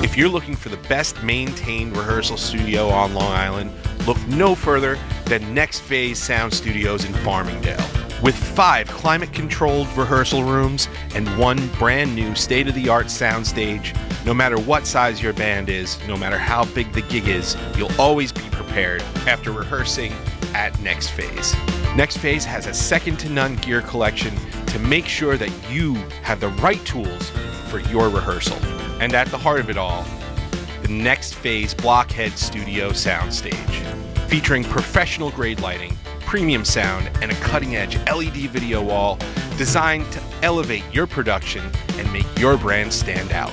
If you're looking for the best maintained rehearsal studio on Long Island, look no further than Next Phase Sound Studios in Farmingdale. With 5 climate-controlled rehearsal rooms and 1 brand new state-of-the-art soundstage, no matter what size your band is, no matter how big the gig is, you'll always be prepared after rehearsing at Next Phase. Next Phase has a second-to-none gear collection to make sure that you have the right tools for your rehearsal. And at the heart of it all, the Next Phase Blockhead Studio soundstage, featuring professional grade lighting, premium sound, and a cutting-edge LED video wall designed to elevate your production and make your brand stand out.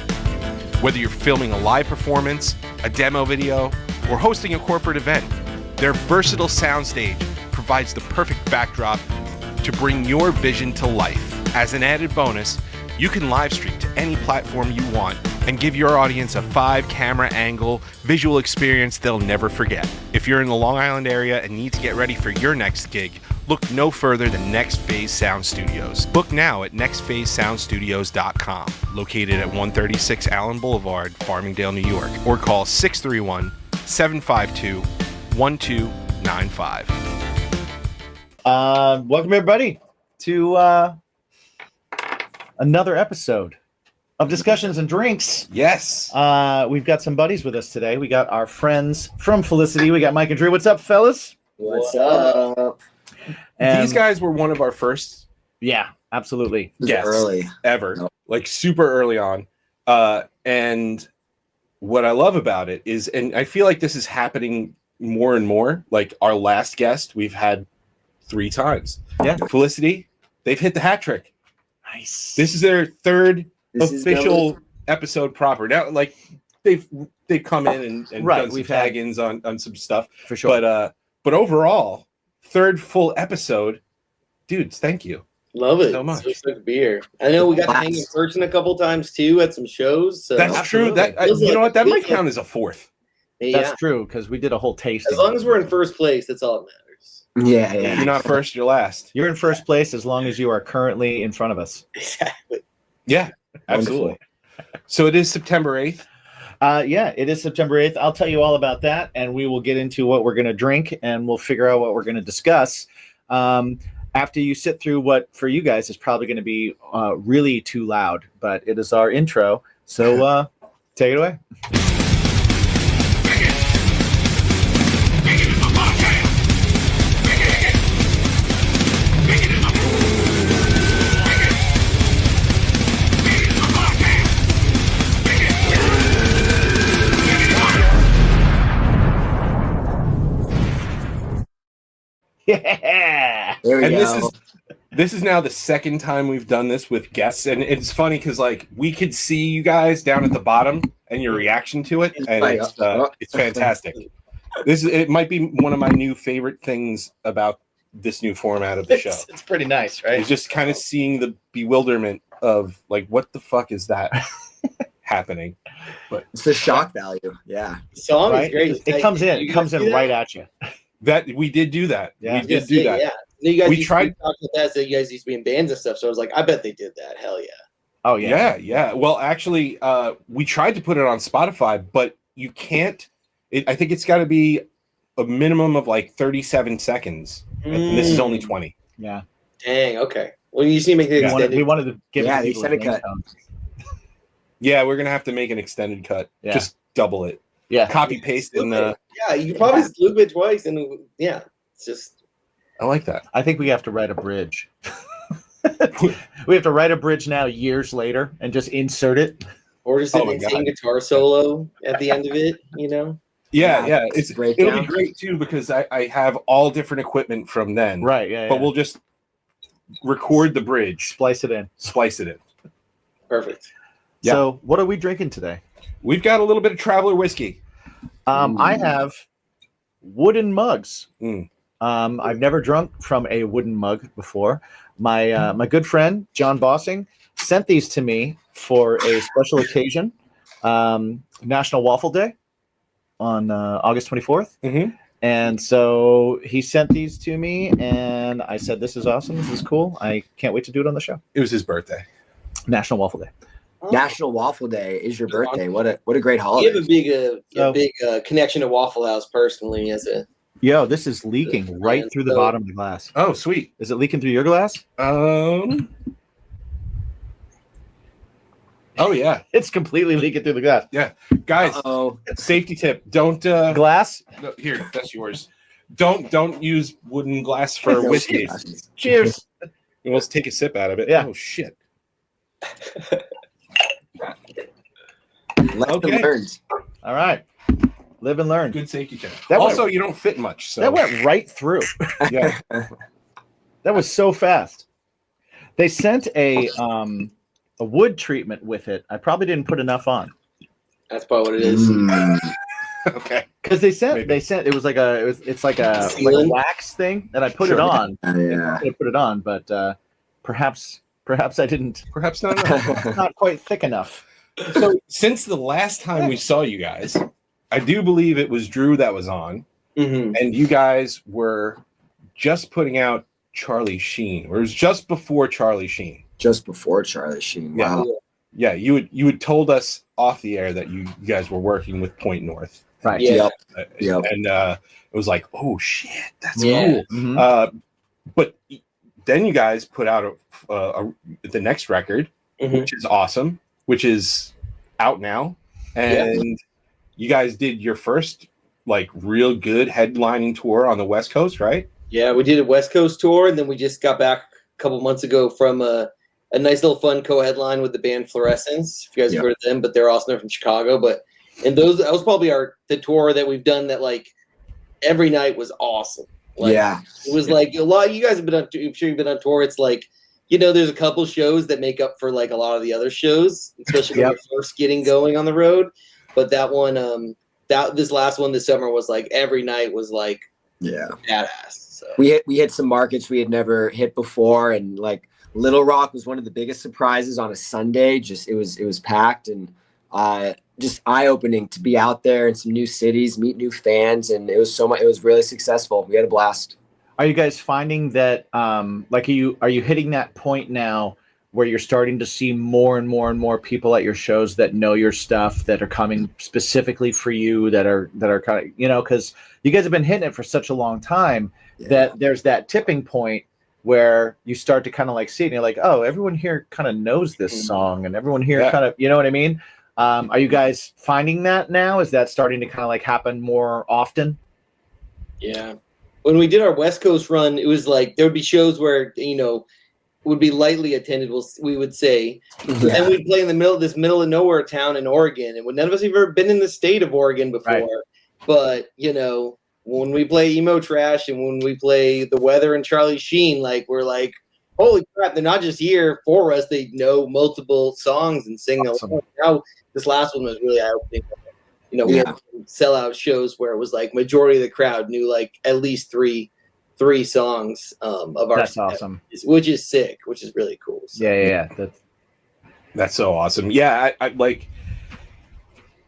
Whether you're filming a live performance, a demo video, or hosting a corporate event, their versatile soundstage provides the perfect backdrop to bring your vision to life. As an added bonus, you can live stream to any platform you want and give your audience a 5-camera angle visual experience they'll never forget. If you're in the Long Island area and need to get ready for your next gig, look no further than Next Phase Sound Studios. Book now at nextphasesoundstudios.com, located at 136 Allen Boulevard, Farmingdale, New York, or call 631-752-1295. Welcome everybody to another episode of Discussions and Drinks. Yes. We've got some buddies with us today. We got our friends from Felicity. We got Mike and Drew. What's up, fellas? What's up? And these guys were one of our first yeah, absolutely. guests Early. ever, No. like super early on. And what I love about it is, and I feel like this is happening more and more, like our last guest we've had 3 times. Yeah. Felicity, they've hit the hat trick. Nice. This is their 3rd This is official episode proper. Now, like they've come in and Right, done some we've had- tag-ins on some stuff. for sure. But overall, 3rd full episode, dudes, thank you. Love it. So much. So stoked to be here. I know we got to hang in person a couple times too at some shows. So That's true. That Feels you like know what? That a might big- count as a 4th. yeah. That's true because we did a whole tasting. As long as we're in first place, that's all that matters. Yeah, If yeah. you're not first, you're last. You're in first place as long as you are currently in front of us. Exactly. Yeah, absolutely. So it is September 8th. Yeah, it is September 8th. I'll tell you all about that, and we will get into what we're going to drink, and we'll figure out what we're going to discuss. After you sit through what, for you guys, is probably going to be really too loud, but it is our intro. So take it away. Yeah. There we And go. this is now the 2nd time we've done this with guests, and it's funny because like we could see you guys down at the bottom and your reaction to it, and it's fantastic. It might be one of my new favorite things about this new format of the show. It's pretty nice, right? It's just kind of seeing the bewilderment of like, what the fuck is that happening? But It's the shock value. Yeah. The song Right? is great. It comes in. You It comes guys in do that? right at you. that we did do that. Yeah. We did do that. Yeah. You guys We used tried- to talk about that. So you guys used to be in bands and stuff. So I was like, I bet they did that. Hell yeah. Oh yeah. Yeah. Well, actually, we tried to put it on Spotify, but you can't. I think it's got to be a minimum of like 37 seconds, and this is only 20. Yeah. Dang. Okay. Well, you just need to make it We wanted, extended. we wanted to give Yeah, it the people extended cut. ringtones. Yeah, we're gonna have to make an extended cut. Yeah. Just double it. Yeah. Copy paste in the. Yeah, you probably loop it twice, and yeah, it's just I like that. I think we have to write a bridge. We have to write a bridge now years later and just insert it. or just Oh an my insane God. guitar solo at the end of it. You know. Yeah. Yeah, It'll be breakdown. great too because I have all different equipment from then. Right. Yeah. But yeah. we'll just record the bridge, splice it in. splice it in. Perfect. Yeah. So what are we drinking today? We've got a little bit of Traveler whiskey. I have wooden mugs. Mm. I've never drunk from a wooden mug before. My good friend John Bossing sent these to me for a special occasion, National Waffle Day on August 24th. Mhm. And so he sent these to me, and I said, "This is awesome. This is cool. I can't wait to do it on the show." It was his birthday. National Waffle Day. National Waffle Day is your birthday. What a great We holiday. have a big connection to Waffle House personally as a Yo, this is leaking right through the bottom of the glass. Oh, sweet. Is it leaking through your glass? Oh yeah, It's completely leaking through the glass. guys. Oh, Safety tip: don't. Glass. No, here, that's yours. Don't use wooden glass for whiskey. Cheers. Let's take a sip out of it. Yeah. Oh shit. lesson Okay. learned. All right. Live and learn. Good safety tip. That Also, you don't fit much. So That went right through. yeah. That was so fast. They sent a wood treatment with it. I probably didn't put enough on that's probably what it is. Okay. because they sent Maybe. it's like a Sealant? wax thing, and I put it Sure. on. Yeah. I put it on, but perhaps I didn't. Perhaps not enough. Not quite thick enough. So since the last time we saw you guys, I do believe it was Drew that was on, Mm-hmm. and you guys were just putting out Charlie Sheen, or it was just before Charlie Sheen. Just before Charlie Sheen. Yeah. Wow. Yeah, you had told us off the air that you guys were working with Point North. Right. Yeah. Yep. And it was like, oh shit, that's Yeah. cool. Mhm. But then you guys put out the next record, Mhm. which is awesome, which is out now, and you guys did your first like real good headlining tour on the West Coast, right? Yeah, we did a West Coast tour, and then we just got back a couple months ago from a nice little fun co-headline with the band Fluorescence. If you guys have heard of them, but they're also they're from Chicago. But that was probably the tour that we've done that like every night was awesome. Like, Yeah. it was like a lot. You guys have been on. I'm sure you've been on tour. It's like there's a couple shows that make up for like a lot of the other shows, especially when you're first getting going on the road. But that one, this last one this summer was like every night was like Yeah. badass. So. We hit some markets we had never hit before, and like Little Rock was one of the biggest surprises on a Sunday. Just it was packed, and just eye opening to be out there in some new cities, meet new fans, and it was really successful. We had a blast. Are you guys finding that are you hitting that point now where you're starting to see more and more and more people at your shows that know your stuff, that are coming specifically for you, that are kind of, because you guys have been hitting it for such a long time that there's that tipping point where you start to kind of like see it and you're like, oh, everyone here kind of knows this song, and everyone here kind of, you know what I mean? Are you guys finding that now? Is that starting to kind of like happen more often? Yeah. When we did our West Coast run, it was like there would be shows where, would be lightly attended, we would say. And we'd play in the middle of nowhere town in Oregon. And none of us have ever been in the state of Oregon before. Right. But, when we play Emo Trash and when we play The Weather and Charlie Sheen, like we're like, holy crap, they're not just here for us. They know multiple songs and sing them. Now, this last one was really eye-opening. We had sellout shows where it was like majority of the crowd knew like at least three songs of our That's set, awesome. which is sick, which is really cool. So. Yeah. That's so awesome. Yeah,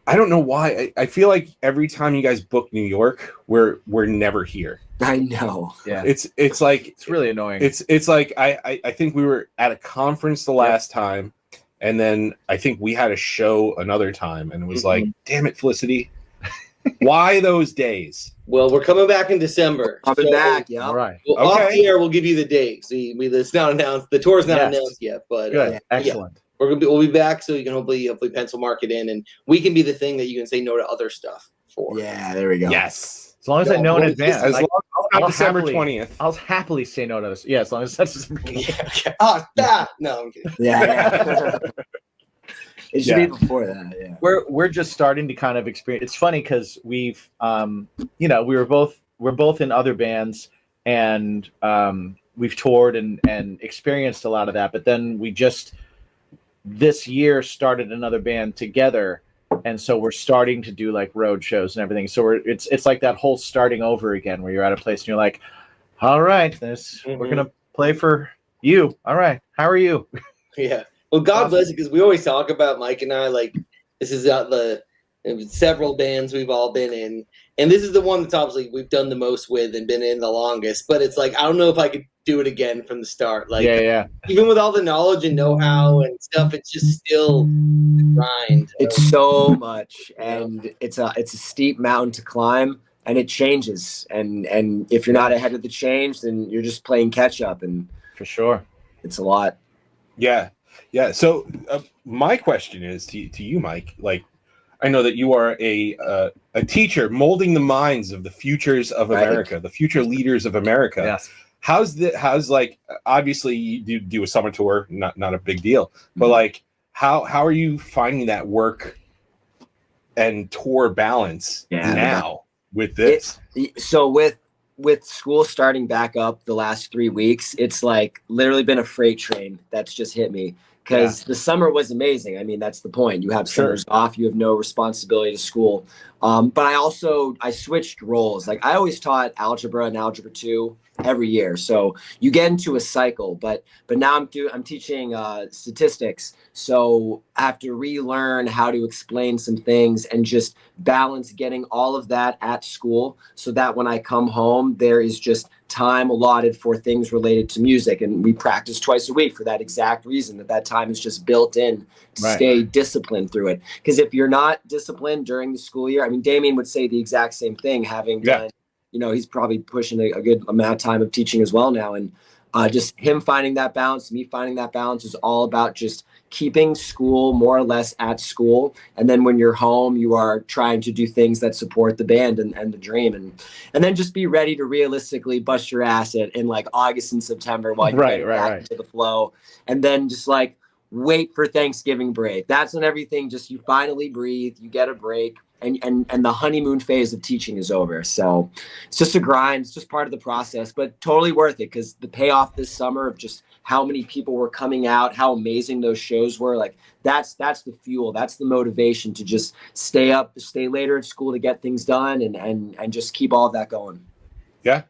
I don't know why. I feel like every time you guys book New York, we're never here. I know. Yeah. It's like It's really annoying. it's like I think we were at a conference the last time, and then I think we had a show another time, and it was like, damn it, Felicity. Why those days? Well, we're coming back in December. Coming back, yeah. All right. Well, off the air, we'll give you the dates. It's not announced. The tour's not announced yet, but Good. Excellent. we'll be back, so you can hopefully pencil mark it in, and we can be the thing that you can say no to other stuff for. Yeah, there we go. Yes. As long as I know in advance. As long as I'll December happily- 20th. I'll happily say no to this. Yeah, as long as that's December 20th. No, I'm kidding. Yeah. It should be before that, yeah. We're just starting to kind of experience. It's funny because we've we're both in other bands, and we've toured and experienced a lot of that, but then we just this year started another band together, and so we're starting to do like road shows and everything. So it's like that whole starting over again, where you're at a place and you're like, all right, we're gonna play for you. All right, how are you? Yeah. Well, God bless it, because we always talk about Mike and I, like, this is the several bands we've all been in, and this is the one that's obviously we've done the most with and been in the longest. But it's like I don't know if I could do it again from the start. Like, even with all the knowledge and know-how and stuff, it's just still the grind. It's so much, and it's a steep mountain to climb, and it changes. And if you're not ahead of the change, then you're just playing catch up, and for sure, it's a lot. Yeah. So my question is to you, Mike. Like, I know that you are a teacher molding the minds of the futures of America, the future leaders of America. Yes. How's like, obviously you do a summer tour, not a big deal, but like how are you finding that work and tour balance now with this? So with school starting back up the last 3 weeks, it's like literally been a freight train that's just hit me. Because the summer was amazing. I mean, that's the point. You have summers off. You have no responsibility to school. But I switched roles. Like, I always taught algebra and algebra 2 every year. So you get into a cycle. But now I'm teaching statistics. So I have to relearn how to explain some things and just balance getting all of that at school so that when I come home, there is just time allotted for things related to music. And we practice twice a week for that exact reason, that time is just built in to stay disciplined through it. Because if you're not disciplined during the school year, I mean, Damien would say the exact same thing, having done, he's probably pushing a good amount of time of teaching as well now. And just him finding that balance, me finding that balance is all about just keeping school more or less at school. And then when you're home, you are trying to do things that support the band and the dream. And then just be ready to realistically bust your ass in like August and September while you're getting back into the flow. And then just like wait for Thanksgiving break. That's when everything you finally breathe, you get a break. And the honeymoon phase of teaching is over. So it's just a grind. It's just part of the process, but totally worth it, because the payoff this summer of just how many people were coming out, how amazing those shows were. Like, that's the fuel. That's the motivation to just stay later at school to get things done and just keep all of that going. Yeah,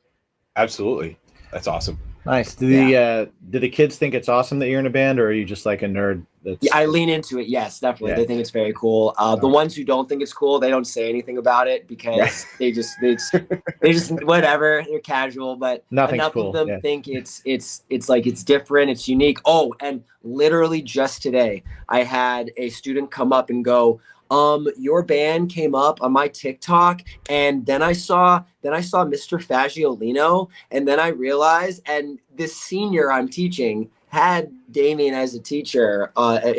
absolutely. That's awesome. Nice. Do the kids think it's awesome that you're in a band, or are you just like a nerd? I lean into it. Yes, definitely. Yeah. They think it's very cool. The ones who don't think it's cool, they don't say anything about it because they just whatever. They're casual, but nothing's enough cool. of them think it's like it's different, it's unique. Oh, and literally just today, I had a student come up and go, your band came up on my TikTok, and then I saw Mr. Fagiolino, and then I realized, and this senior I'm teaching had Damien as a teacher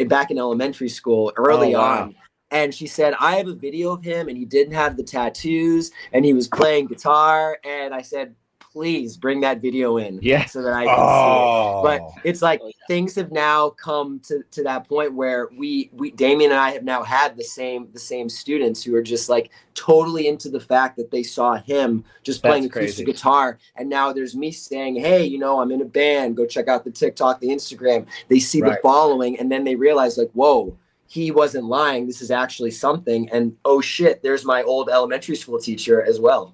back in elementary school early on. And she said, I have a video of him, and he didn't have the tattoos, and he was playing guitar. And I said, please bring that video in so that I can see it. But it's like things have now come to that point where we Damien and I have now had the same students who are just like totally into the fact that they saw him just playing acoustic guitar. And now there's me saying, hey, I'm in a band, go check out the TikTok, the Instagram. They see the following, and then they realize like, whoa, he wasn't lying. This is actually something. And oh shit, there's my old elementary school teacher as well.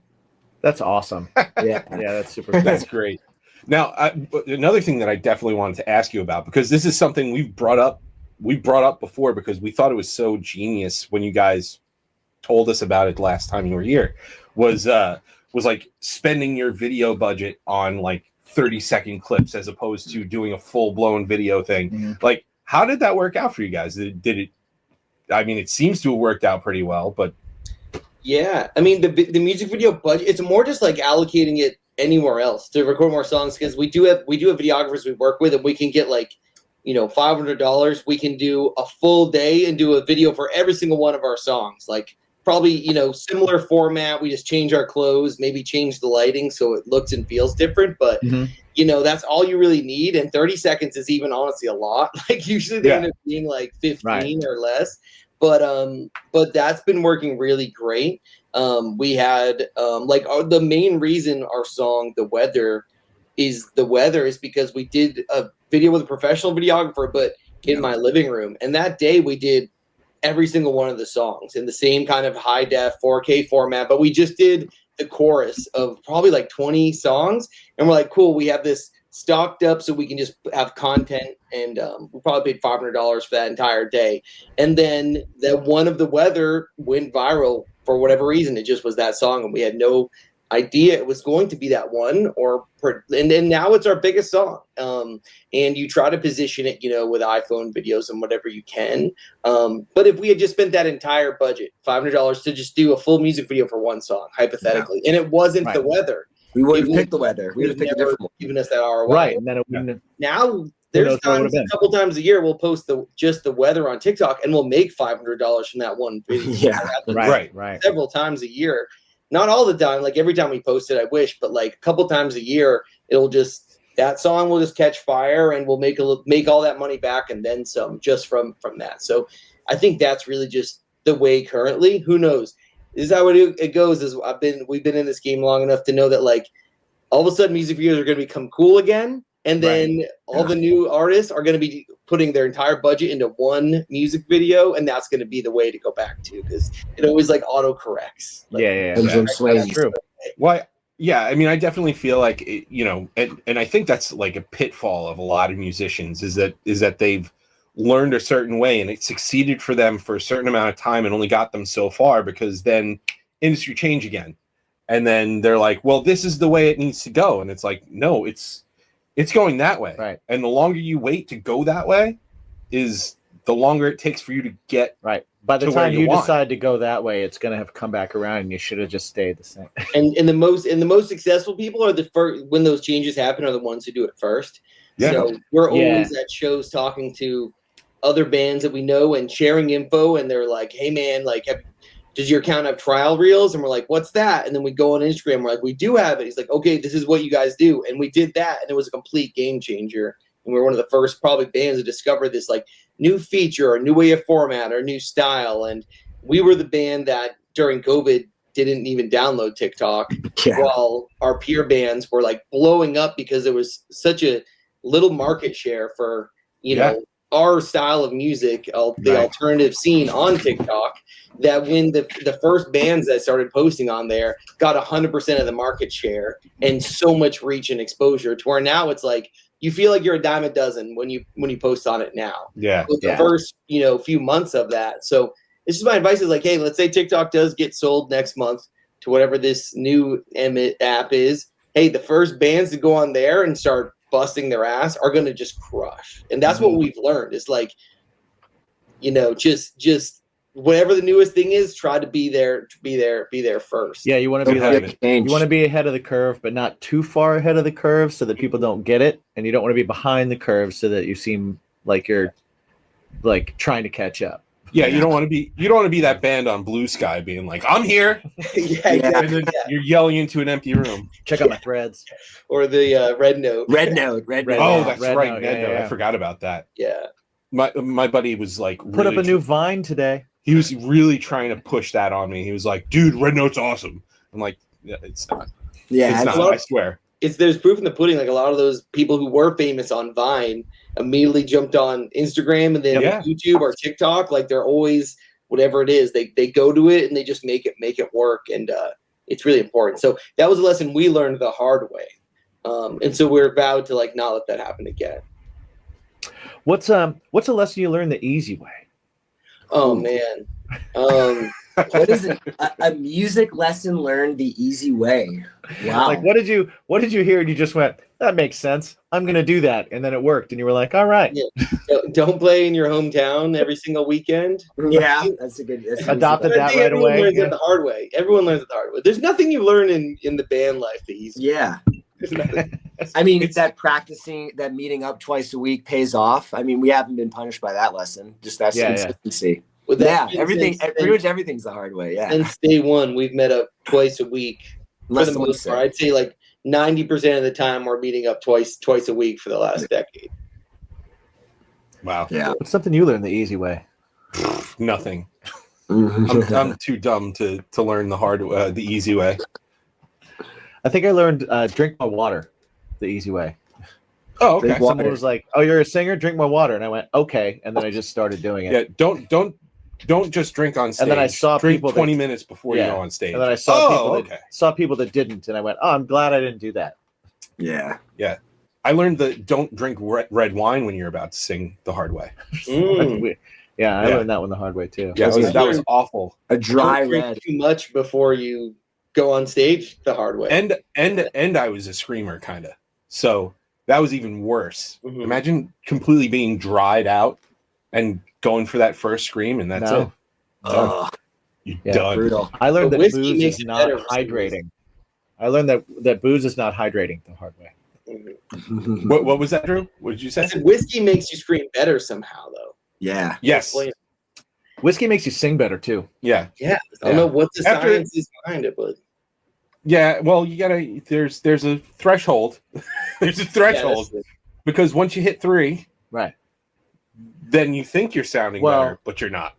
That's awesome. Yeah, that's super cool. That's great. Now, another thing that I definitely wanted to ask you about, because this is something we've brought up before, because we thought it was so genius when you guys told us about it last time you were here, was like spending your video budget on like 30-second clips as opposed to doing a full-blown video thing. Mm-hmm. Like, how did that work out for you guys? Did it? I mean, it seems to have worked out pretty well, but. Yeah, I mean, the music video budget, it's more just like allocating it anywhere else to record more songs, because we do have videographers we work with, and we can get like, $500. We can do a full day and do a video for every single one of our songs. Like, probably, similar format. We just change our clothes, maybe change the lighting so it looks and feels different. But, that's all you really need. And 30 seconds is even honestly a lot. Like, usually they end up being like 15 or less. But that's been working really great. We had the main reason our song The Weather is because we did a video with a professional videographer, but in my living room. And that day we did every single one of the songs in the same kind of high def 4K format, but we just did the chorus of probably like 20 songs. And we're like, cool, we have this stocked up so we can just have content, and we probably paid $500 for that entire day. And then that one of the weather went viral for whatever reason. It just was that song, and we had no idea it was going to be that one. And then now it's our biggest song. And you try to position it, with iPhone videos and whatever you can. But if we had just spent that entire budget, $500, to just do a full music video for one song, hypothetically, and it wasn't the weather, we would have picked the weather. We would have picked a different one. Given us that ROI. Right, and then it wouldn't. Now there's times, a couple times a year, we'll post just the weather on TikTok, and we'll make $500 from that one video. Yeah, right. Several times a year. Not all the time, like every time we post it, I wish, but like a couple times a year, that song will just catch fire, and we'll make all that money back and then some just from that. So I think that's really just the way currently. Who knows? This is how it goes. We've been in this game long enough to know that like all of a sudden music videos are going to become cool again, and then all the new artists are going to be putting their entire budget into one music video, and that's going to be the way to go back to, because it always like auto corrects. Like, That's true. Well, yeah, I mean, I definitely feel like and I think that's like a pitfall of a lot of musicians is that they've learned a certain way and it succeeded for them for a certain amount of time and only got them so far, because then industry change again, and then they're like, well, this is the way it needs to go, and it's like, no, it's going that way, right? And the longer you wait to go that way is the longer it takes for you to get right. By the time you decide to go that way, it's going to have come back around, and you should have just stayed the same. And the most successful people are the first, when those changes happen, are the ones who do it first. Yeah. So we're always at shows talking to other bands that we know and sharing info, and they're like, hey man, like, does your account have trial reels? And we're like, what's that? And then we go on Instagram, we're like, we do have it. He's like, okay, this is what you guys do. And we did that, and it was a complete game changer. And we're one of the first probably bands to discover this like new feature or new way of format or new style. And we were the band that during COVID didn't even download TikTok, while our peer bands were like blowing up because there was such a little market share for, our style of music, the alternative scene on TikTok, that when the first bands that started posting on there got 100% of the market share and so much reach and exposure, to where now it's like, you feel like you're a dime a dozen when you post on it now. Yeah. With the first, few months of that. So this is my advice is like, hey, let's say TikTok does get sold next month to whatever this new app is. Hey, the first bands to go on there and start busting their ass are going to just crush. And that's what we've learned. It's like, just whatever the newest thing is, try to be there first. Yeah, you want to be ahead of the curve, but not too far ahead of the curve so that people don't get it, and you don't want to be behind the curve so that you seem like you're like trying to catch up. Yeah, you don't want to be that band on Blue Sky being like, I'm here. Exactly. And then you're yelling into an empty room. Check out my threads. Or the Red Note. Red Note. Oh, that's Red right. Note, Red Note. yeah. I forgot about that. Yeah. My buddy was like, put up a new Vine today. He was really trying to push that on me. He was like, dude, Red Note's awesome. I'm like, yeah, it's not. Yeah, it's not. I swear. There's proof in the pudding. Like a lot of those people who were famous on Vine immediately jumped on Instagram and then YouTube or TikTok. Like they're always, whatever it is, they go to it and they just make it work. And it's really important. So that was a lesson we learned the hard way. And so we're vowed to like not let that happen again. What's a lesson you learned the easy way? Oh man. What is it? A music lesson learned the easy way. Wow. Like what did you hear and you just went, that makes sense, I'm gonna do that, and then it worked and you were like, all right. Yeah. Don't play in your hometown every single weekend. Yeah, that's a good adopted that right away. Everyone learns it the hard way. Everyone learns it the hard way. There's nothing you learn in the band life the easy way. Yeah. I mean, it's that that meeting up twice a week pays off. I mean, we haven't been punished by that lesson. Just that consistency. Yeah. Everything, pretty much everything's the hard way. Yeah. Since day one, we've met up twice a week. For the most part, I'd say like 90% of the time we're meeting up twice a week for the last decade. Wow. Yeah. What's something you learned the easy way? Nothing. I'm too dumb to learn the easy way. I think I learned drink my water the easy way. Oh, okay. Someone was like, "Oh, you're a singer? Drink my water," and I went, "Okay," and then I just started doing it. Yeah, don't just drink on stage. And then I saw drink people 20 minutes before you go on stage. And then I saw people that didn't, and I went, "Oh, I'm glad I didn't do that." Yeah. Yeah. I learned that don't drink red wine when you're about to sing the hard way. Mm. I learned that one the hard way too. Yeah, that was awful. A dry Don't drink red. too much before you go on stage the hard way. And I was a screamer kind of. So that was even worse. Mhm. Imagine completely being dried out and going for that first scream, and that's it. Done. You're done. Brutal. I learned But that whiskey booze makes is it not better for some hydrating. I learned that booze is not hydrating the hard way. Mhm. What was that, Drew? What did you say? I said whiskey makes you scream better somehow, though. Yeah. Yes. Explain. Whiskey makes you sing better too. Yeah. Yeah, I don't know what the science is behind it, but Yeah. Well, you gotta. There's a threshold. There's a threshold because once you hit 3, Right. then you think you're sounding Well- better, but you're not.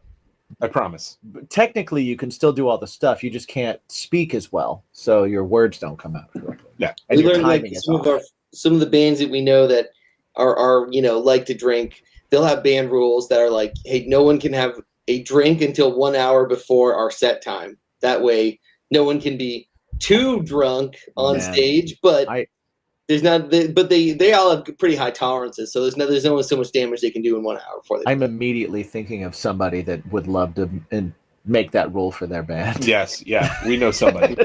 I promise. But technically, you can still do all the stuff. You just can't speak as well, so your words don't come out correctly. Yeah. And we your learned like timing is some off. of the bands that we know that are like to drink. They'll have band rules that are like, hey, no one can have a drink until 1 hour before our set time. That way, no one can be too drunk on Man. stage, but there's not. But they all have pretty high tolerances, so there's only so much damage they can do in 1 hour before they. I'm immediately thinking of somebody that would love to make that rule for their band. Yes. Yeah. We know somebody.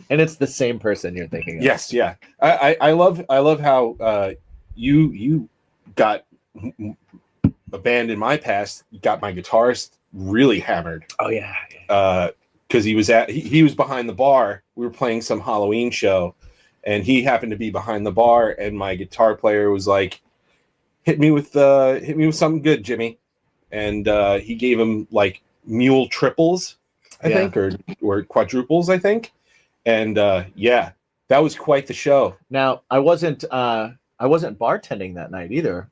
And it's the same person you're thinking of. Yes. Yeah. I love how you got a band in my past got my guitarist really hammered. Oh yeah. Because he was behind the bar. We were playing some Halloween show, and he happened to be behind the bar. And my guitar player was like, "Hit me with something good, Jimmy." And he gave him like mule triples, I think, or quadruples, I think. And that was quite the show. Now I wasn't bartending that night either.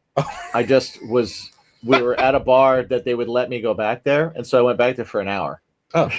I just was. We were at a bar that they would let me go back there, and so I went back there for an hour. Oh.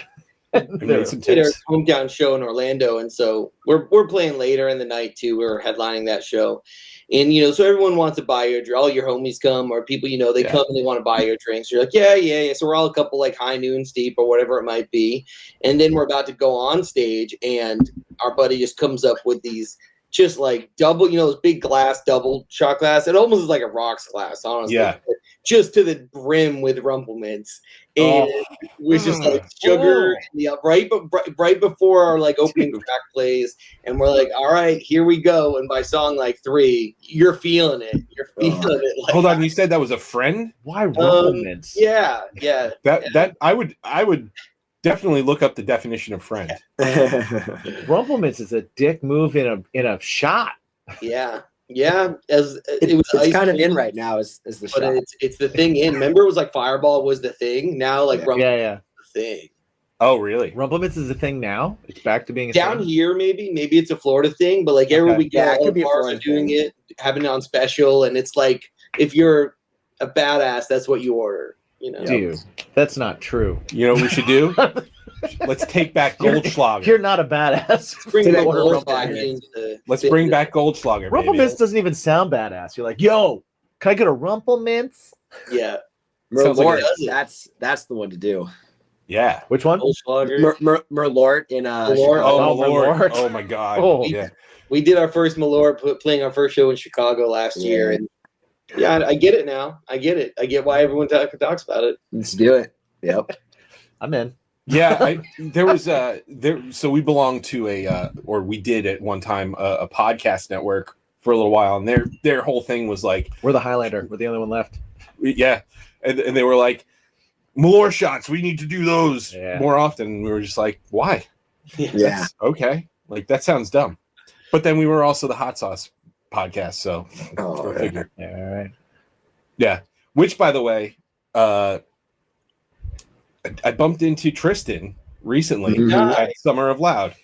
We did our hometown show in Orlando, and so we're playing later in the night too. We're headlining that show, and so everyone wants to buy your drink. All your homies come, or people they come and they want to buy your drinks. You're like, yeah. So we're all a couple like high noons deep or whatever it might be, and then we're about to go on stage, and our buddy just comes up with these just like double, those big glass double shot glass. It almost is like a rocks glass, honestly. Yeah. Just to the brim with Rumplemints. And it was just like sugar right before our like opening track plays, and we're like, all right, here we go. And by song like 3, you're feeling it. You're feeling it. Like, hold on, you said that was a friend? Why Rumplemints? Yeah. That I would definitely look up the definition of friend. Rumplemints is a dick move in a shot. Yeah. As it was it's kind of in right now as the shot. It's the thing in. Remember, it was like Fireball was the thing. Now, like yeah, the thing. Oh, really? Rumplemints is a thing now. It's back to being a down thing? here. Maybe it's a Florida thing, but like every weekend, it all could be a bars Florida are doing thing. it, having it on special, and it's like if you're a badass, that's what you order. Dude, that's not true. You know what we should do? Let's take back Goldschlager. You're not a badass. Let's bring back Goldschlager. Rumplemints doesn't even sound badass. You're like, yo, can I get a Rumplemints? Yeah, Merlort, that's the one to do. Yeah. Which one? Goldschlager. Merlort in Malort. Malort. Oh my God. Oh. Yeah. We did our first Malort playing our first show in Chicago last year, and I get it now. I get it. I get why everyone talks about it. Let's do it. Yep. I'm in. Yeah, there was so we belonged to we did at one time a podcast network for a little while, and their whole thing was like, we're the Highlander. We're the only one left. Yeah, and they were like, Malort shots. We need to do those more often. And we were just like, why? Yeah. Okay. Like that sounds dumb, but then we were also the hot sauce podcast, so figure. Yeah, all right. Yeah. Which, by the way, I bumped into Tristan recently at Summer of Loud.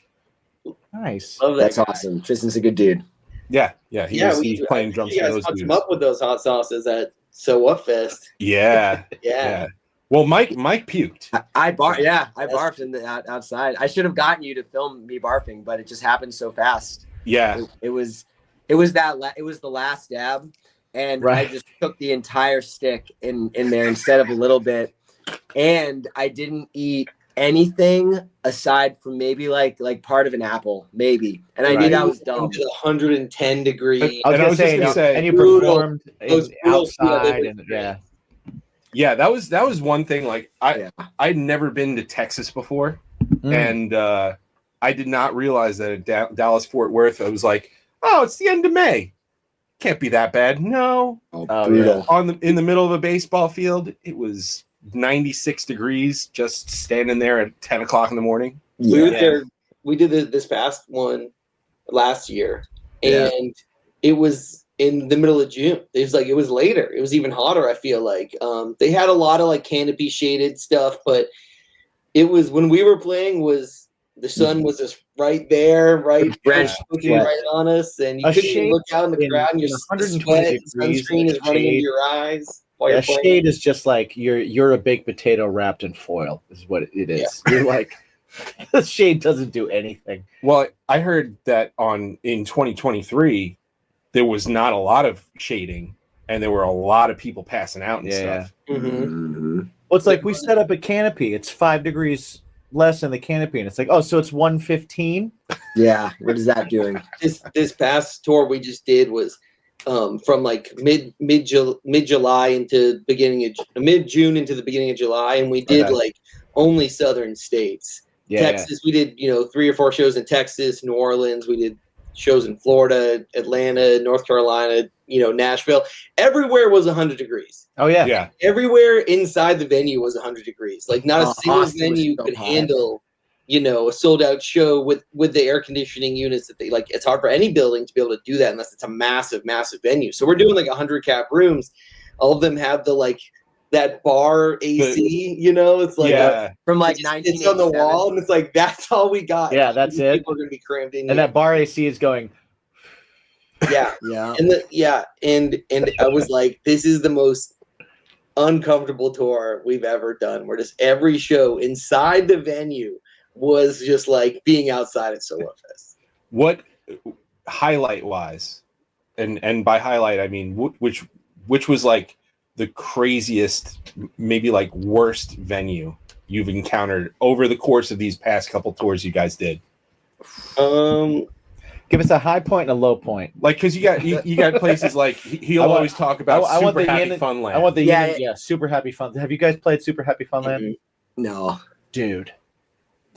Nice. That's awesome. Tristan's a good dude. Yeah. He's playing drums for those dudes. Him up with those hot sauces at So What Fest. Yeah. Yeah. Well, Mike puked. I barfed in the outside. I should have gotten you to film me barfing, but it just happened so fast. Yeah. It was the last dab, and I just took the entire stick in there instead of a little bit, and I didn't eat anything aside from maybe like part of an apple, maybe. And I knew that was dumb. Into the 110 degree. I was just gonna say, and you brutal. performed Those brutal outside, feelings. and Yeah, that was one thing. Like I'd never been to Texas before, and I did not realize that at Dallas Fort Worth, I was like, oh, it's the end of May, can't be that bad. No, Brutal. in the middle of a baseball field, it was 96 degrees, just standing there at 10 o'clock in the morning. We did this past one last year, and it was in the middle of June. It was later. It was even hotter. I feel like they had a lot of like canopy shaded stuff, but it was when we were playing. The sun was just right there, right on us, and you couldn't even look out in the crowd. And your 120 sunscreen is running into your eyes. Yeah, shade is just like you're a baked potato wrapped in foil. Is what it is. You're like the shade doesn't do anything. Well, I heard that in 2023 there was not a lot of shading, and there were a lot of people passing out and stuff. Well, it's like we set up a canopy. It's 5 degrees less in the canopy, and it's like, oh, so it's 115. Yeah, what is that doing? This past tour we just did was from like mid July into mid June into the beginning of July, and we did like only southern states. Texas, we did 3 or 4 shows in Texas, New Orleans. We did shows in Florida, Atlanta, North Carolina, Nashville. Everywhere was 100 degrees. Oh yeah. Everywhere inside the venue was 100 degrees. Like not a single venue could handle a sold out show with the air conditioning units that they like. It's hard for any building to be able to do that unless it's a massive venue. So we're doing like 100 cap rooms. All of them have the like that bar AC, it's like from like it's on the wall, and it's like that's all we got. Yeah, that's it. People are gonna be crammed in, and that bar AC is going. And I was like, this is the most uncomfortable tour we've ever done. Where just every show inside the venue was just like being outside at So What Fest. What highlight wise, and by highlight I mean which was like the craziest, maybe like worst venue you've encountered over the course of these past couple tours you guys did? Give us a high point and a low point. Like, because you got places like he'll always talk about Super Happy Funland. I want the Super Happy Fun. Have you guys played Super Happy Funland? No, dude.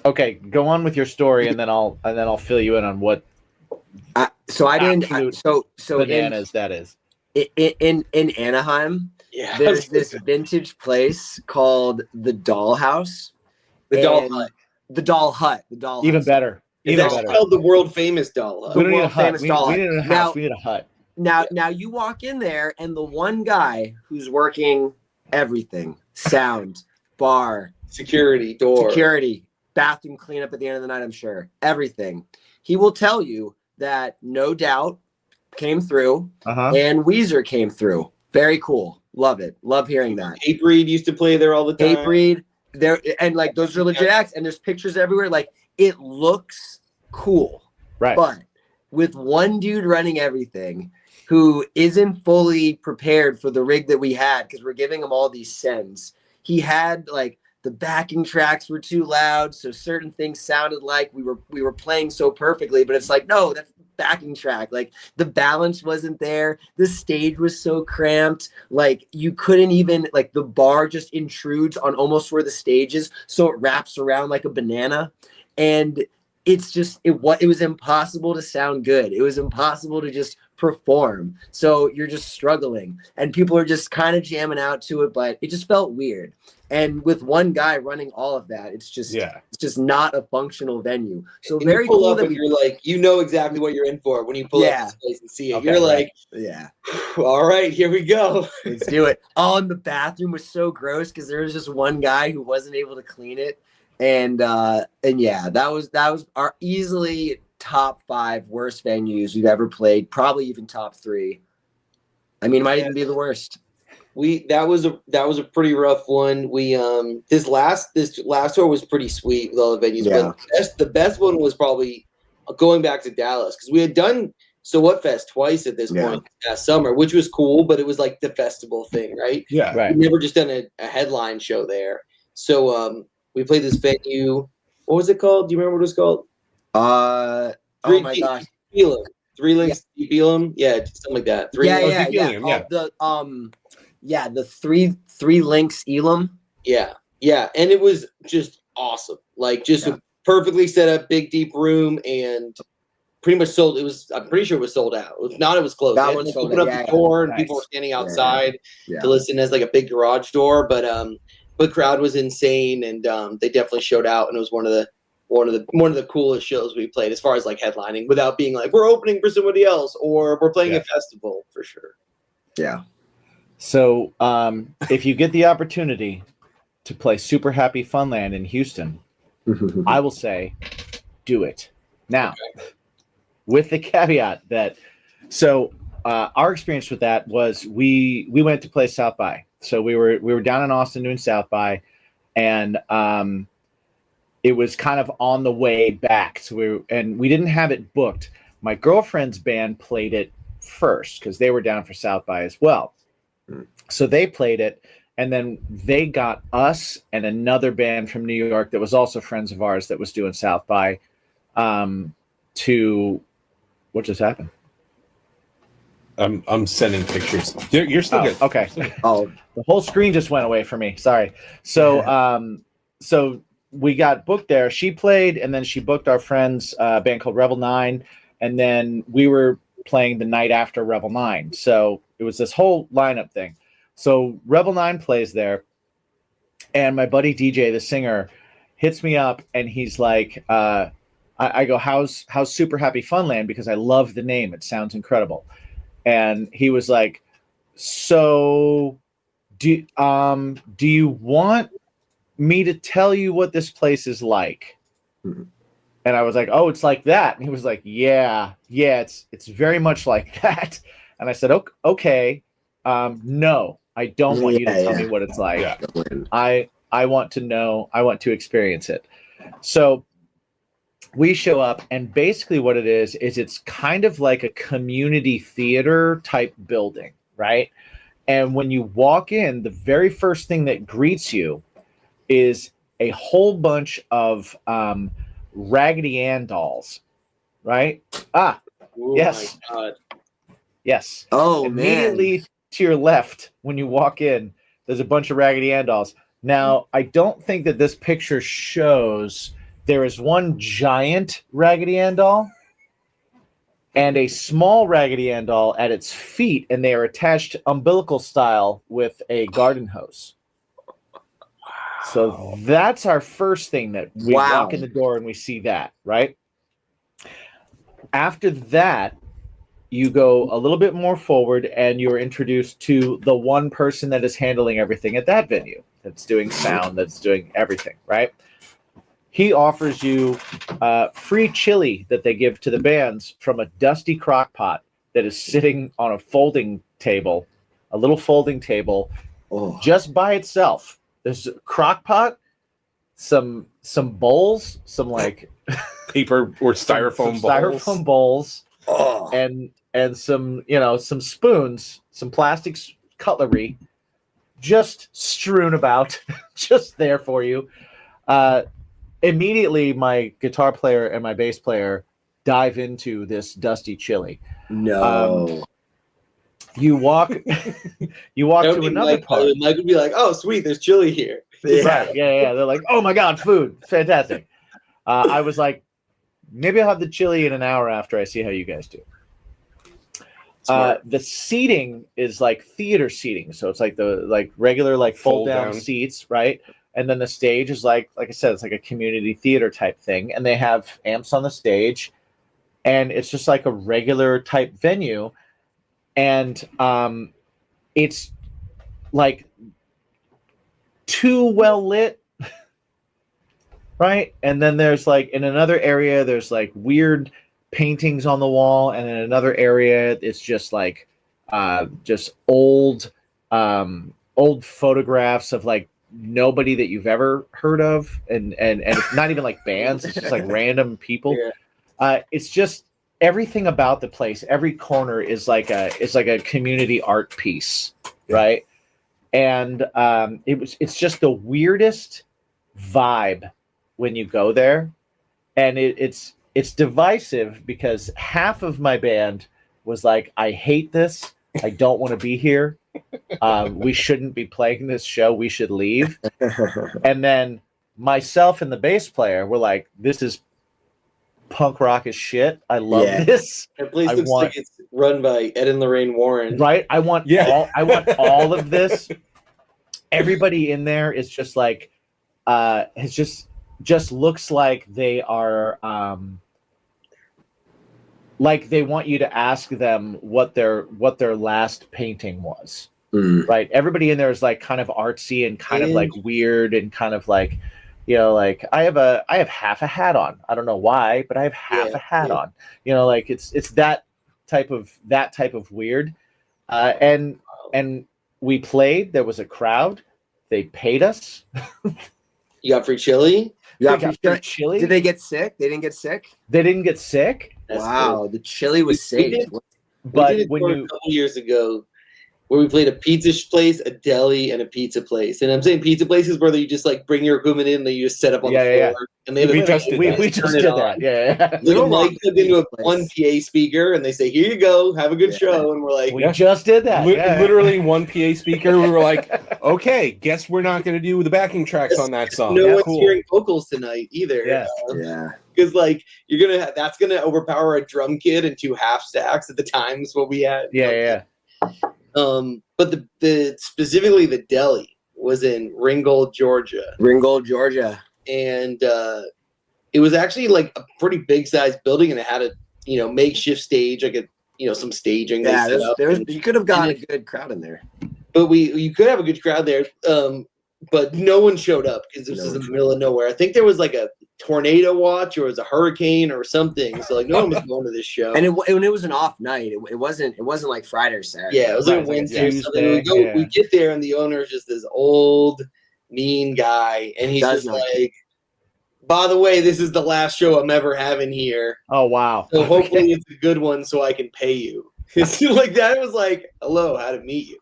Okay, go on with your story, and then I'll fill you in on what. So I didn't. So bananas that is. In Anaheim, there's this vintage place called the Doll House. The Doll Hut. Even better. That's spelled the world famous Doll Hut. We don't need a hut. We need a house. We need a hut. Now you walk in there, and the one guy who's working everything, sound, bar, security, bathroom cleanup at the end of the night, I'm sure, everything. He will tell you that No Doubt came through and Weezer came through. Very cool. Love it. Love hearing that. Ape Reed used to play there all the time. Ape Reed, there, and like those are legit acts, and there's pictures everywhere. Like it looks cool, right? But with one dude running everything who isn't fully prepared for the rig that we had, because we're giving him all these sends. He had like the backing tracks were too loud, so certain things sounded like we were playing so perfectly, but it's like, no, that's backing track. Like the balance wasn't there. The stage was so cramped. Like you couldn't even, like the bar just intrudes on almost where the stage is, so it wraps around like a banana. And it's just, it was impossible to sound good. It was impossible to just perform. So you're just struggling, and people are just kind of jamming out to it, but it just felt weird. And with one guy running all of that, it's just not a functional venue. So and very cool that you're like, exactly what you're in for when you pull up this place and see it. Okay, you're like, all right, here we go. Let's do it. Oh, and the bathroom was so gross because there was just one guy who wasn't able to clean it. And yeah, that was our easily top 5 worst venues we've ever played, probably even top 3. I mean, it might even be the worst. That was a pretty rough one. We this last tour was pretty sweet with all the venues. Yeah. But the best one was probably going back to Dallas, because we had done So What Fest twice at this point last summer, which was cool, but it was like the festival thing, right? Yeah, right. We'd never just done a headline show there. So We played this venue. What was it called? Do you remember what it was called? Oh my gosh. Elam. Three Links Deep Elam. Yeah, something like that. Yeah. The three links Elam. Yeah. And it was just awesome. Like just a perfectly set up big deep room and pretty much sold. I'm pretty sure it was sold out. If not, it was closed. That one sold opened out. up the door and Nice. people were standing outside to listen as like a big garage door. But the crowd was insane and they definitely showed out and it was one of the coolest shows we played as far as like headlining without being like we're opening for somebody else or we're playing a festival for sure. Yeah. So if you get the opportunity to play Super Happy Funland in Houston, I will say do it. Now, with the caveat that our experience with that was we went to play South by. So we were down in Austin doing South by, and it was kind of on the way back. So we didn't have it booked. My girlfriend's band played it first because they were down for South by as well. So they played it, and then they got us and another band from New York that was also friends of ours that was doing South by to what just happened? I'm sending pictures. You're still good. Okay. The whole screen just went away for me. Sorry. So so we got booked there. She played, and then she booked our friend's band called Rebel 9, and then we were playing the night after Rebel 9. So it was this whole lineup thing. So Rebel 9 plays there, and my buddy DJ, the singer, hits me up, and he's like, I go, how's Super Happy Funland? Because I love the name. It sounds incredible. And he was like, so do you want me to tell you what this place is like? Mm-hmm. And I was like, oh, it's like that. And he was like, yeah, it's very much like that. And I said, okay, no, I don't want you to tell me what it's like. Yeah. I want to know. I want to experience it. So we show up, and basically what it is it's kind of like a community theater type building, right? And when you walk in, the very first thing that greets you is a whole bunch of Raggedy Ann dolls, right? Oh, yes. My God. Yes. Oh, Immediately man. to your left, when you walk in, there's a bunch of Raggedy Ann dolls. Now, I don't think that this picture shows. There is one giant Raggedy Ann doll and a small Raggedy Ann doll at its feet, and they are attached umbilical style with a garden hose. So that's our first thing that we walk in the door and we see that, right? After that, you go a little bit more forward and you're introduced to the one person that is handling everything at that venue, that's doing sound, that's doing everything, right? He offers you free chili that they give to the bands from a dusty crock pot that is sitting on a folding table, a little folding table, just by itself. There's a crock pot, some bowls, some like paper or styrofoam bowls, and some some spoons, some plastic cutlery, just strewn about, just there for you. Immediately, my guitar player and my bass player dive into this dusty chili. No. You walk to another part. Mike would be like, "Oh, sweet, there's chili here." Yeah. Right? Yeah. They're like, "Oh my God, food, fantastic." I was like, maybe I'll have the chili in an hour after I see how you guys do. The seating is like theater seating, so it's like the regular fold down seats, right? And then the stage is like I said, it's like a community theater type thing. And they have amps on the stage. And it's just like a regular type venue. And it's like too well lit. Right? And then there's like in another area, there's like weird paintings on the wall. And in another area, it's just like just old photographs of like nobody that you've ever heard of, and it's not even like bands, it's just like random people. It's just everything about the place, every corner is like a community art piece, right? And it's just the weirdest vibe when you go there, and it's divisive because half of my band was like, I hate this, I don't want to be here, we shouldn't be playing this show, we should leave. And then myself and the bass player were like, this is punk rock as shit, I love this. That place looks like it's run by Ed and Lorraine Warren, right? I want all of this. Everybody in there is just like has just looks like they are like they want you to ask them what their last painting was. Right? Everybody in there is like kind of artsy and kind of like weird and kind of like, you know, like I have half a hat on. I don't know why, but I have half a hat on. You know, like it's that type of weird. And we played. There was a crowd. They paid us. You got free chili? You got free chili? Did they get sick? They didn't get sick? They didn't get sick? That's wow, cool. The chili was safe. But we did it when a couple years ago, where we played a pizza place, a deli, and a pizza place. And I'm saying pizza places where you just like bring your equipment in, and you just set up on the floor. And they we just did that. Yeah. Little mic plugged into one PA speaker, and they say, "Here you go, have a good show." And we're like, "We just did that." Literally one PA speaker. We were like, "Okay, guess we're not going to do the backing tracks on that song." No one's hearing vocals tonight either. Yeah. Because like that's gonna overpower a drum kit and 2 half stacks at the times what we had. Yeah. But the specifically the deli was in Ringgold, Georgia. And it was actually like a pretty big sized building, and it had a makeshift stage, like some staging. Yeah, you could have gotten a good crowd in there. But you could have a good crowd there. But no one showed up because this was in the middle of nowhere. I think there was like a tornado watch or it was a hurricane or something. So like no one was going to this show. And it was an off night. It wasn't like Friday or Saturday. Yeah, it was like Wednesday or something. We get there and the owner is just this old, mean guy, and he's just like, by the way, this is the last show I'm ever having here. Oh wow. So hopefully it's a good one so I can pay you. It's like that. It was like, hello, how to meet you.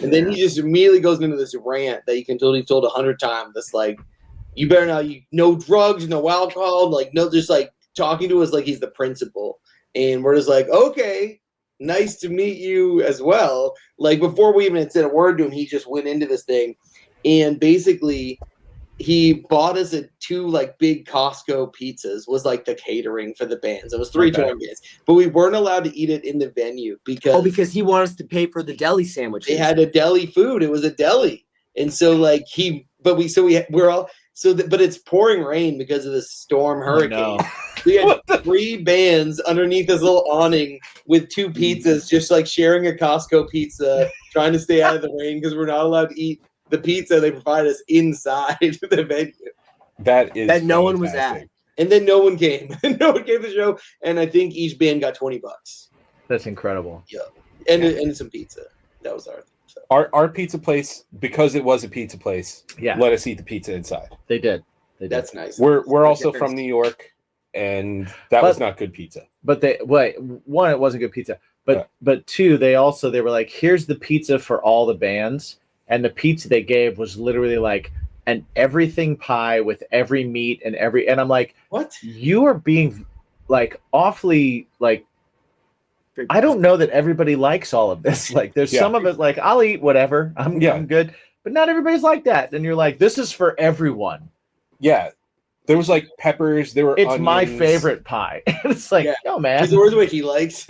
And then he just immediately goes into this rant that you can totally told 100 times. That's like, you better not, no drugs, no alcohol, like no, just like talking to us like he's the principal. And we're just like, okay, nice to meet you as well. Like before we even had said a word to him, he just went into this thing, and basically he bought us 2 like big Costco pizzas, was like the catering for the bands. It was 3 touring bands, but we weren't allowed to eat it in the venue because he wanted us to pay for the deli sandwiches. They had a deli food. It was a deli, and so like but it's pouring rain because of the storm hurricane. We had 3 bands underneath this little awning with 2 pizzas, just like sharing a Costco pizza, trying to stay out of the rain because we're not allowed to eat the pizza they provide us inside the venue. That no one was at. And then no one came. No one came to the show, and I think each band got $20. That's incredible. Yeah. And some pizza. That was our thing. So. Our pizza place, because it was a pizza place, let us eat the pizza inside. They did. That's nice. We're also from New York, and that was not good pizza. But one, it wasn't good pizza. But 2, they were like, here's the pizza for all the bands. And the pizza they gave was literally like an everything pie with every meat and I'm like, what? You are being like awfully like, I don't know that everybody likes all of this. Like there's some of it like, I'll eat whatever. I'm good. But not everybody's like that. And you're like, this is for everyone. Yeah. There was like peppers. There were It's onions. my favorite pie. It's like, oh man. Is yours what he likes?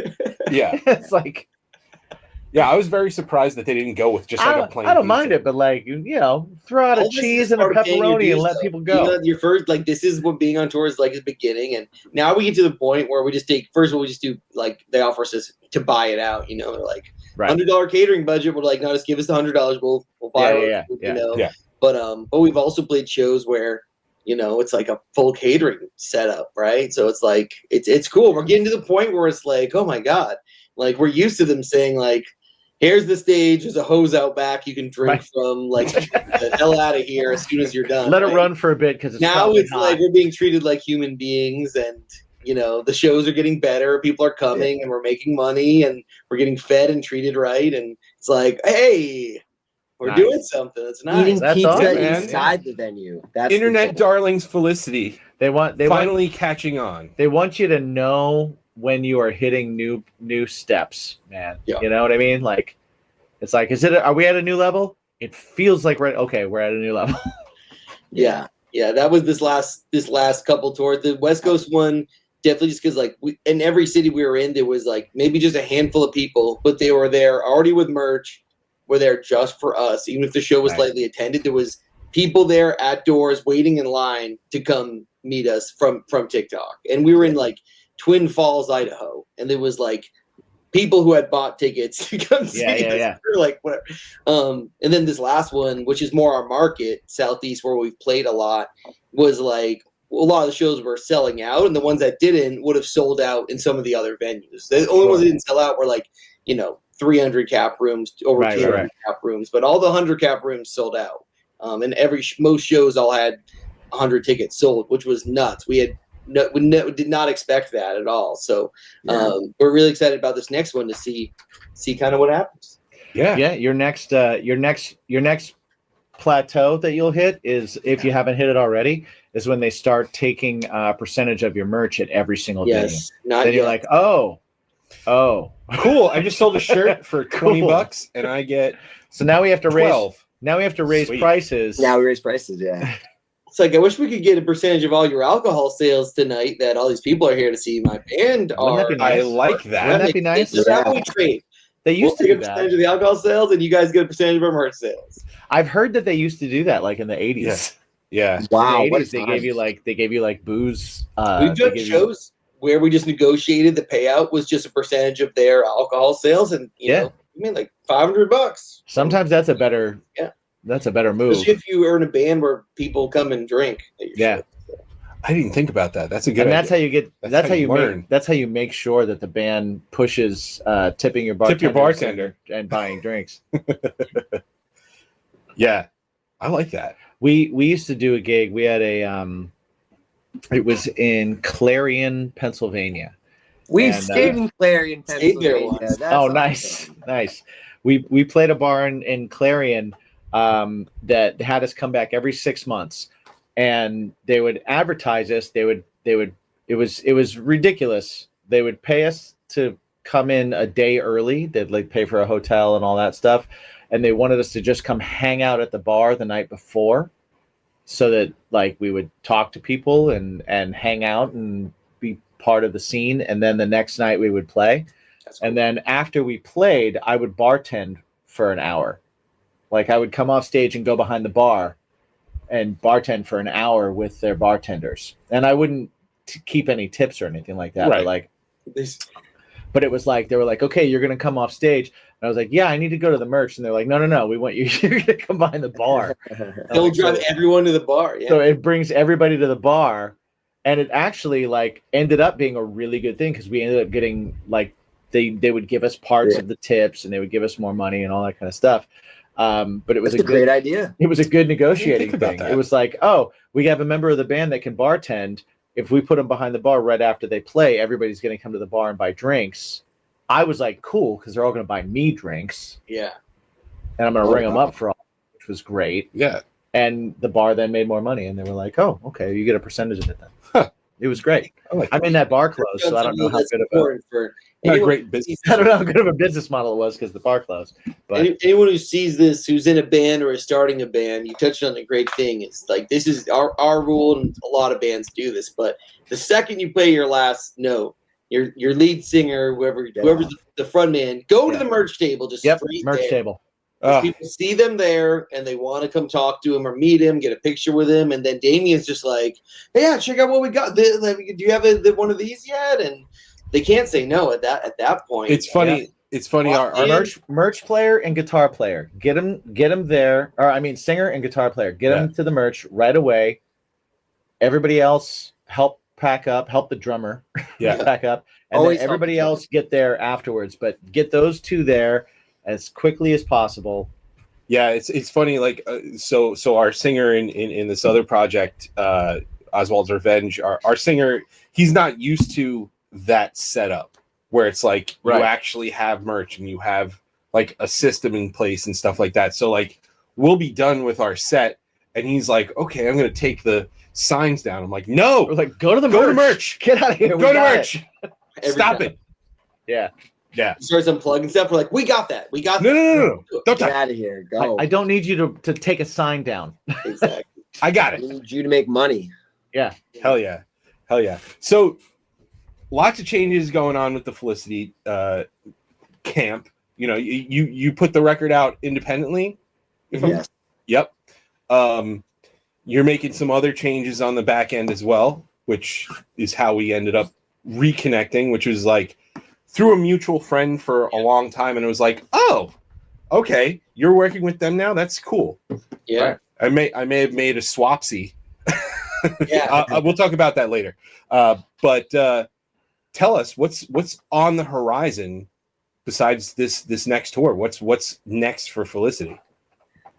Yeah. It's like. Yeah, I was very surprised that they didn't go with just like a plain I don't pizza. mind it, but like, throw out a cheese and a pepperoni and let people go. Your first, like, this is what being on tour is like at the beginning. And now we get to the point where we just first of all, we just do, like, they offer us to buy it out, they're like, $100 catering budget. We're like, no, just give us the $100. We'll buy it. Yeah. But we've also played shows where, it's like a full catering setup, right? So it's like, it's cool. We're getting to the point where it's like, oh my God, like we're used to them saying like, here's the stage. There's a hose out back you can drink from. Like, the hell out of here as soon as you're done. Let it run for a bit because now it's like we're being treated like human beings, and the shows are getting better. People are coming, and we're making money, and we're getting fed and treated right. And it's like, hey, We're Nice. doing something. It's nice. Eating That's pizza awesome, man. inside the venue. That's the Internet goal. darlings Felicity They want finally catching on. they want you to know when you are hitting new steps, man. Yeah. You know what I mean? Like, it's like, are we at a new level? It feels like we're at a new level. Yeah. That was this last couple tours. The West Coast one definitely just because like in every city we were in, there was like maybe just a handful of people, but they were there already with merch. Were there just for us, even if the show was Nice. slightly attended. There was people there at doors waiting in line to come meet us from TikTok, and we were in like Twin Falls, Idaho, and there was like people who had bought tickets to come see us. Yeah. We were like, whatever. And then this last one, which is more our market, Southeast, where we've played a lot, was like a lot of the shows were selling out, and the ones that didn't would have sold out in some of the other venues. The only ones that didn't sell out were like, 300 cap rooms, over 200 cap rooms, but all the 100 cap rooms sold out. And most shows all had 100 tickets sold, which was nuts. We did not expect that at all. So we're really excited about this next one to see kind of what happens. Yeah, your next plateau that you'll hit is, if you haven't hit it already, is when they start taking a percentage of your merch at every single venue. Then you're like, oh, Cool. I just sold a shirt for $20 and I get so now we have to 12. raise Sweet. prices. Now we raise prices, yeah. It's like, I wish we could get a percentage of all your alcohol sales tonight that all these people are here to see my band. Wouldn't that be nice? I like that. Wouldn't that be nice? It's how we trade. They used to get do a that. percentage of the alcohol sales, and you guys get a percentage of our merch sales. I've heard that they used to do that, like in the 80s. Yeah. Wow. In the What 80s, is they gave you like booze. We've done shows where we just negotiated the payout was just a percentage of their alcohol sales, and you know, I mean, like $500. Sometimes that's a better. Yeah. That's a better move. Especially if you are in a band where people come and drink. At your show. I didn't think about that. That's a good And idea. that's how you get. That's how you learn. that's how you make sure that the band pushes tipping your bartender. Tip your bartender. and buying drinks. Yeah. I like that. We used to do a gig. We had a it was in Clarion, Pennsylvania. We've And, stayed in Clarion, stayed there Pennsylvania. once. That's Oh, awesome. nice. We played a bar in Clarion that had us come back every 6 months, and they would advertise us. It was ridiculous. They would pay us to come in a day early. They'd like pay for a hotel and all that stuff, and they wanted us to just come hang out at the bar the night before, so that like we would talk to people and hang out and be part of the scene, and then the next night we would play. And then after we played, I would bartend for an hour. Like I would come off stage and go behind the bar and bartend for an hour with their bartenders. And I wouldn't keep any tips or anything like that. Right. But like, but it was like, they were like, okay, you're going to come off stage. And I was like, yeah, I need to go to the merch. And they're like, no, we want you, you're going to come behind the bar. They'll Like, drive everyone to the bar. Yeah. So it brings everybody to the bar. And it actually like ended up being a really good thing, because we ended up getting like, they would give us parts of the tips, and they would give us more money and all that kind of stuff. But it was That's a great idea. It was a good negotiating about thing. that. It was like, oh, we have a member of the band that can bartend. If we put them behind the bar right after they play, everybody's going to come to the bar and buy drinks. I was like, cool, because they're all going to buy me drinks, Yeah. and I'm going to ring them up for all, which was great. Yeah. And the bar then made more money, and they were like, oh, okay, you get a percentage of it then. Huh. It was great. I mean, that bar closed, so I don't know how good of Not a great business. I don't know how good of a business model it was because the bar closed. But anyone who sees this, who's in a band or is starting a band, you touched on a great thing. It's like, this is our rule, and a lot of bands do this. But the second you play your last note, your lead singer, whoever's the front man, go to the merch table. Just straight merch there. table. People see them there, and they want to come talk to him or meet him, get a picture with him, and then Damien's just like, hey, yeah, check out what we got. Do you have one of these yet? And they can't say no at that point. It's funny. Yeah. It's funny. Our merch player and guitar player, get them there. Or I mean, singer and guitar player, get them to the merch right away. Everybody else help pack up, help the drummer pack up, and then everybody else get there afterwards. But get those two there as quickly as possible. Yeah, it's funny. Like so our singer in this other project, Oswald's Revenge, our singer, he's not used to that setup where it's like you actually have merch and you have like a system in place and stuff like that. So like we'll be done with our set, and he's like, okay, I'm gonna take the signs down. I'm like, no, We're like, go to the merch. Get out of here. Go to merch. Stop time. it. Yeah. Yeah. He starts unplugging stuff. We're like, we got that. We got No. Don't Get touch. out of here. Go. I don't need you to take a sign down. Exactly. I got I it. need you to make money. Yeah. Hell yeah. So lots of changes going on with the Felicity camp. You know, you put the record out independently. Yes. Yep. You're making some other changes on the back end as well, which is how we ended up reconnecting, which was like through a mutual friend for a long time, and it was like, oh, okay, you're working with them now. That's cool. Yeah. Right. I may have made a swapsy. Yeah. We'll talk about that later. But tell us what's on the horizon besides this next tour. What's next for Felicity?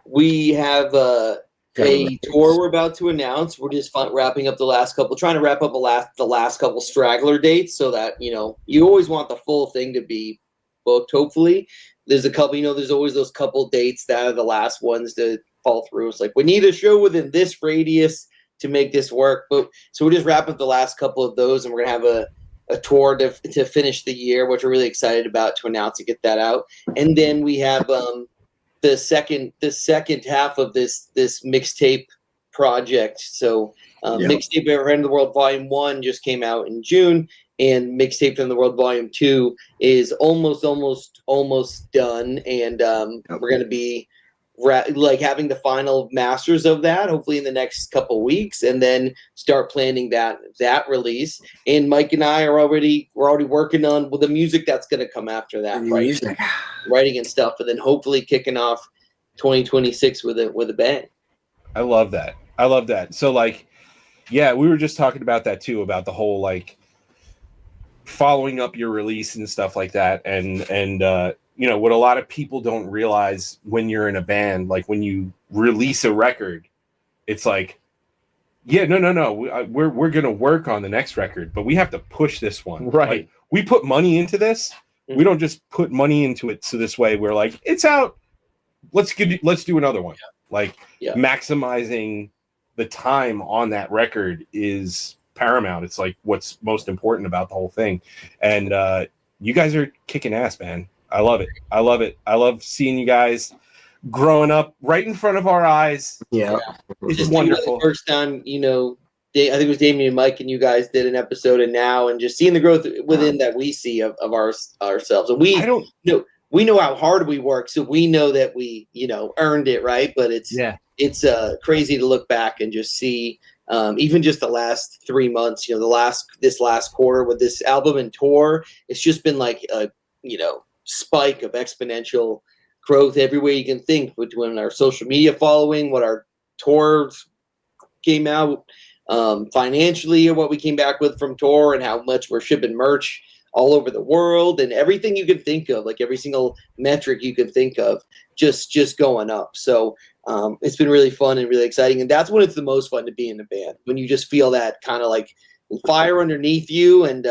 We have a tour we're about to announce. We're just wrapping up trying to wrap up the last couple straggler dates, so that, you know, you always want the full thing to be booked. Hopefully, there's a couple. You know, there's always those couple dates that are the last ones to fall through. It's like, we need a show within this radius to make this work. But so we're just wrapping up the last couple of those, and we're gonna have a tour to finish the year, which we're really excited about to announce and get that out. And then we have the second half of this mixtape project. So Mixtape Around the World Volume 1 just came out in June, and Mixtape From the World Volume 2 is almost done, and we're going to be having the final masters of that hopefully in the next couple weeks, and then start planning that release. And Mike and I we're already working on the music that's going to come after that, writing and stuff, and then hopefully kicking off 2026 with a bang. I love that. So like, yeah, we were just talking about that too, about the whole like following up your release and stuff like that, and you know, what a lot of people don't realize when you're in a band, like when you release a record, it's like, yeah, no, we're gonna work on the next record, but we have to push this one. Right. Like, we put money into this. We don't just put money into it so this way we're like, it's out. Let's do another one. Like, maximizing the time on that record is paramount. It's like what's most important about the whole thing. And you guys are kicking ass, man. I love it. I love seeing you guys growing up right in front of our eyes. Yeah. It's Just wonderful. The first time, you know, I think it was Damien and Mike and you guys did an episode, and now, and just seeing the growth within that we see of ourselves. And we know how hard we work, so we know that we, you know, earned it, right? But it's crazy to look back and just see, even just the last 3 months, you know, this last quarter with this album and tour, it's just been like a, you know, spike of exponential growth everywhere you can think, between our social media following, what our tours came out, financially, or what we came back with from tour, and how much we're shipping merch all over the world, and everything you can think of, like every single metric you can think of, just going up. So it's been really fun and really exciting, and that's when it's the most fun to be in the band, when you just feel that kind of like fire underneath you, and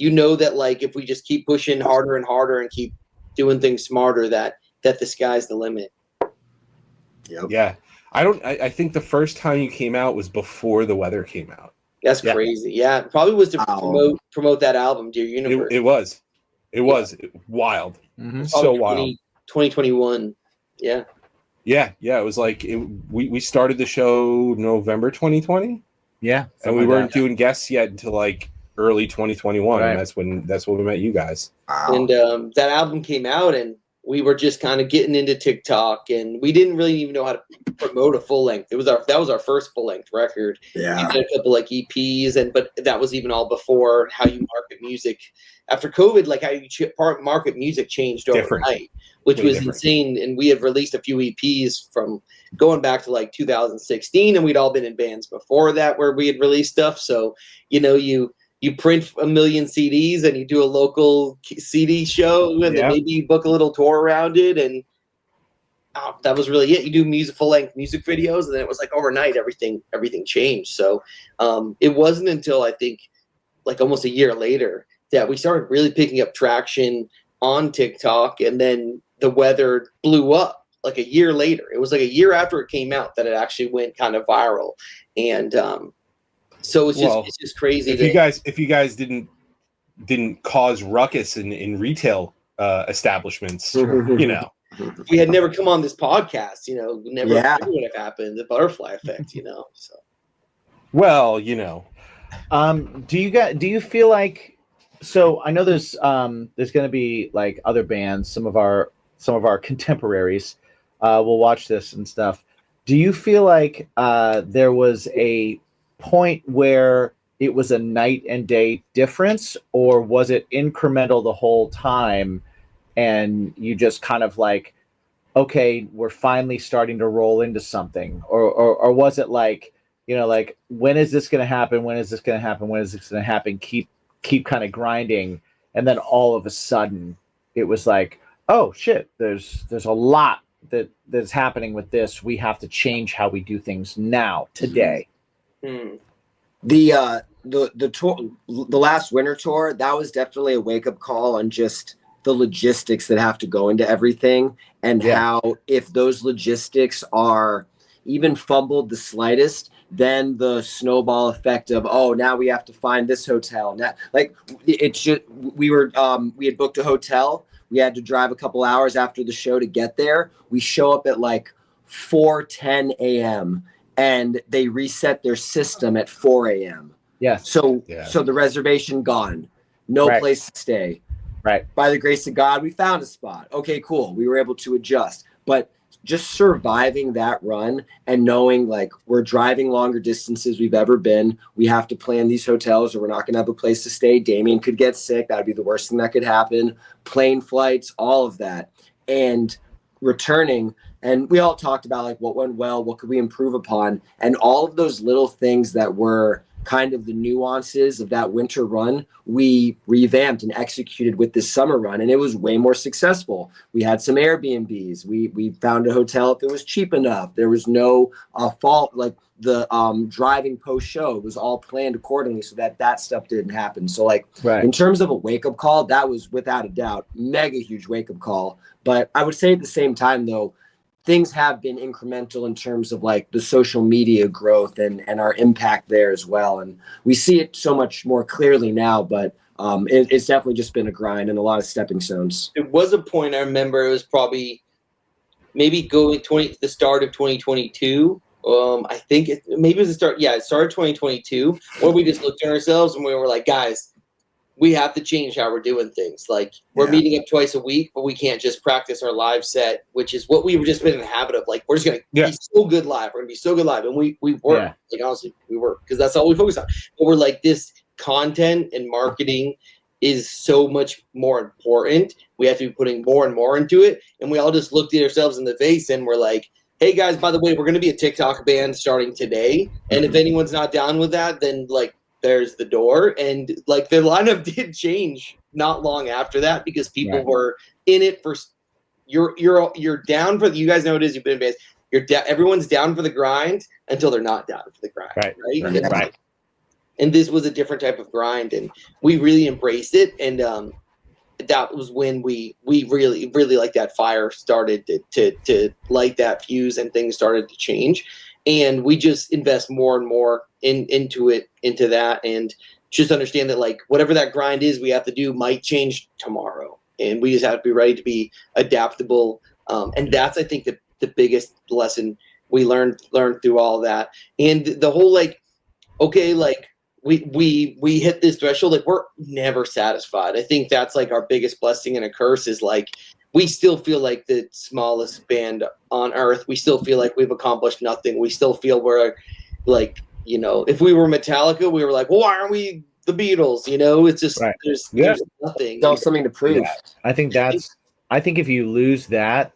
you know that, like, if we just keep pushing harder and harder and keep doing things smarter, that the sky's the limit. Yep. Yeah. I think the first time you came out was before The Weather came out. That's crazy. Yeah. Probably was to promote that album, Dear Universe. It was wild. Mm-hmm. So wild. 2021. Yeah. Yeah. It was like, we started the show November 2020. Yeah. And we weren't doing guests yet until like early 2021. Right. And that's when we met you guys. Wow. And that album came out, and we were just kind of getting into TikTok, and we didn't really even know how to promote a full length. That was our first full length record. Yeah. We did a couple like EPs, but that was even all before how you market music. After COVID, like how you market music changed overnight, which was insane. And we had released a few EPs from going back to like 2016, and we'd all been in bands before that where we had released stuff. So, you know, you print 1 million CDs and you do a local CD show, and then maybe you book a little tour around it, and that was really it. You do full length music videos, and then it was like overnight everything changed. So it wasn't until I think like almost a year later that we started really picking up traction on TikTok, and then The Weather blew up. like a year later. It was like a year after it came out that it actually went kind of viral. And so it's just crazy. If you guys didn't cause ruckus in retail establishments, you know. If we had never come on this podcast, never Yeah. would have happened. The butterfly effect, So. Well, you know. Do you feel like, so I know there's going to be like other bands, some of our contemporaries will watch this and stuff. Do you feel like there was a point where it was a night and day difference, or was it incremental the whole time and you just kind of like, okay, we're finally starting to roll into something, or was it like, like, when is this going to happen? When is this going to happen? When is this going to happen? Keep kind of grinding. And then all of a sudden it was like, oh shit, there's a lot that's happening with this. We have to change how we do things now, today. The tour, the last winter tour, that was definitely a wake-up call on just the logistics that have to go into everything, and how if those logistics are even fumbled the slightest, then the snowball effect of, oh, now we have to find this hotel. Now, like, we had booked a hotel. We had to drive a couple hours after the show to get there. We show up at like 4:10 a.m. and they reset their system at 4 a.m. Yes. So the reservation gone, no place to stay. Right. By the grace of God, we found a spot. Okay, cool. We were able to adjust. But just surviving that run and knowing like we're driving longer distances we've ever been. We have to plan these hotels or we're not going to have a place to stay. Damien could get sick. That would be the worst thing that could happen. Plane flights, all of that. And returning. And we all talked about like what went well, what could we improve upon? And all of those little things that were kind of the nuances of that winter run, we revamped and executed with this summer run, and it was way more successful. We had some Airbnbs. We found a hotel if it was cheap enough. There was no fault, like the driving post-show. It was all planned accordingly so that stuff didn't happen. So like in terms of a wake-up call, that was without a doubt mega huge wake-up call. But I would say at the same time, though, things have been incremental in terms of like the social media growth and our impact there as well. And we see it so much more clearly now, but it's definitely just been a grind and a lot of stepping stones. It was a point I remember, it was probably maybe the start of 2022. I think maybe it was the start. Yeah, it started 2022 where we just looked at ourselves and we were like, guys, we have to change how we're doing things. Like we're meeting up twice a week, but we can't just practice our live set, which is what we've just been in the habit of. Like, we're just going to be so good live. We're going to be so good live. And we work. Yeah. Like, honestly, we work because that's all we focus on. But we're like, this content and marketing is so much more important. We have to be putting more and more into it. And we all just looked at ourselves in the face and we're like, hey guys, by the way, we're going to be a TikTok band starting today. And if anyone's not down with that, then like, there's the door. And like the lineup did change not long after that because people were in it for you're down for, you guys know what it is, you've been in bands, everyone's down for the grind until they're not down for the grind. Right. And this was a different type of grind and we really embraced it. And that was when we really, really like that fire started to light that fuse and things started to change. And we just invest more and more into that, and just understand that like whatever that grind is we have to do might change tomorrow, and we just have to be ready to be adaptable. And that's, I think, the biggest lesson we learned through all of that. And the whole like, okay, like we hit this threshold, like we're never satisfied. I think that's like our biggest blessing and a curse is like, we still feel like the smallest band on earth. We still feel like we've accomplished nothing. We still feel we're like, if we were Metallica, we were like, well, why aren't we the Beatles? It's just, there's nothing. There's something to prove. Yeah. I think if you lose that,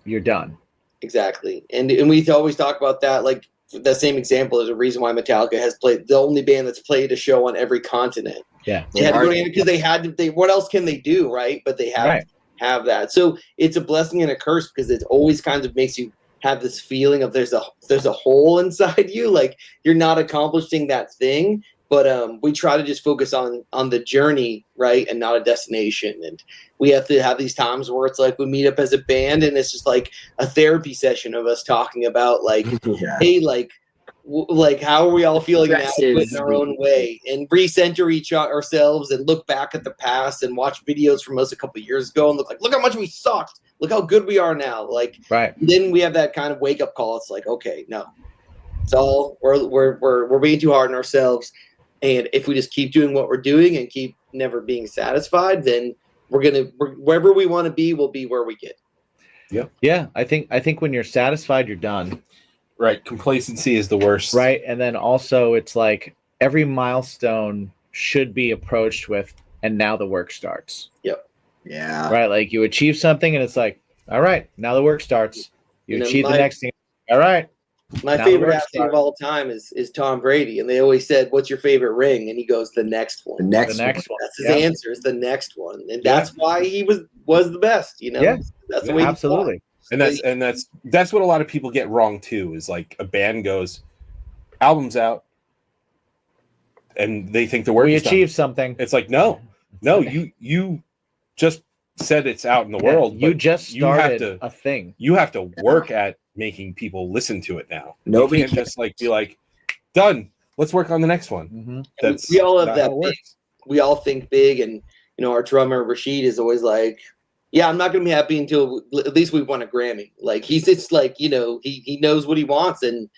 you're done. Exactly. And we always talk about that. Like the same example is a reason why Metallica has played, the only band that's played a show on every continent. Yeah. They had to go in because they had to, what else can they do? Right. But they have that. So it's a blessing and a curse because it always kind of makes you have this feeling of there's a hole inside you, like you're not accomplishing that thing. But we try to just focus on the journey, right, and not a destination. And we have to have these times where it's like we meet up as a band, and it's just like a therapy session of us talking about like, hey, like how are we all feeling now in our own way, and recenter ourselves and look back at the past and watch videos from us a couple of years ago and look how much we sucked. Look how good we are now. Like, right. Then we have that kind of wake up call. It's like, okay, no, it's all we're being too hard on ourselves. And if we just keep doing what we're doing and keep never being satisfied, then wherever we want to be, we'll be where we get. Yep. Yeah. I think when you're satisfied, you're done. Right. Complacency is the worst. Right. And then also it's like every milestone should be approached with, and now the work starts. Yep. Yeah. Right. Like you achieve something and it's like, all right, now the work starts. You achieve the next thing. All right. My favorite athlete of all time is Tom Brady. And they always said, what's your favorite ring? And he goes, the next one. The next one. That's his answer, is the next one. And that's why he was the best, you know? Yeah. That's the way absolutely. And that's what a lot of people get wrong too, is like a band goes, album's out, and they think the work we is achieved done. Something. It's like, no, you just said it's out in the world. You just started a thing. You have to work at making people listen to it now. Nobody you can't just like be like, done. Let's work on the next one. Mm-hmm. We all have that big. We all think big, and our drummer Rashid is always like, yeah, I'm not going to be happy until at least we won a Grammy. Like it's like, he knows what he wants, and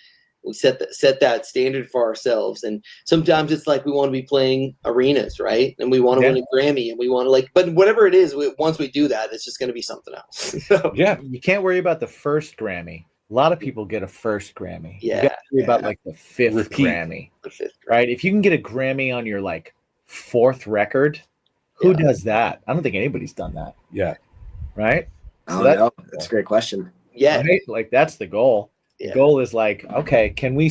we set that standard for ourselves. And sometimes it's like we want to be playing arenas, right? And we want to win a Grammy, and we want to but whatever it is, once we do that, it's just going to be something else. So, yeah, you can't worry about the first Grammy. A lot of people get a first Grammy. Yeah, you got to worry about like the fifth Grammy. Right? If you can get a Grammy on your like fourth record, who does that? I don't think anybody's done that. Yeah. Right? So that's a great question. Yeah. Right? Like that's the goal. Yeah. The goal is like, okay, can we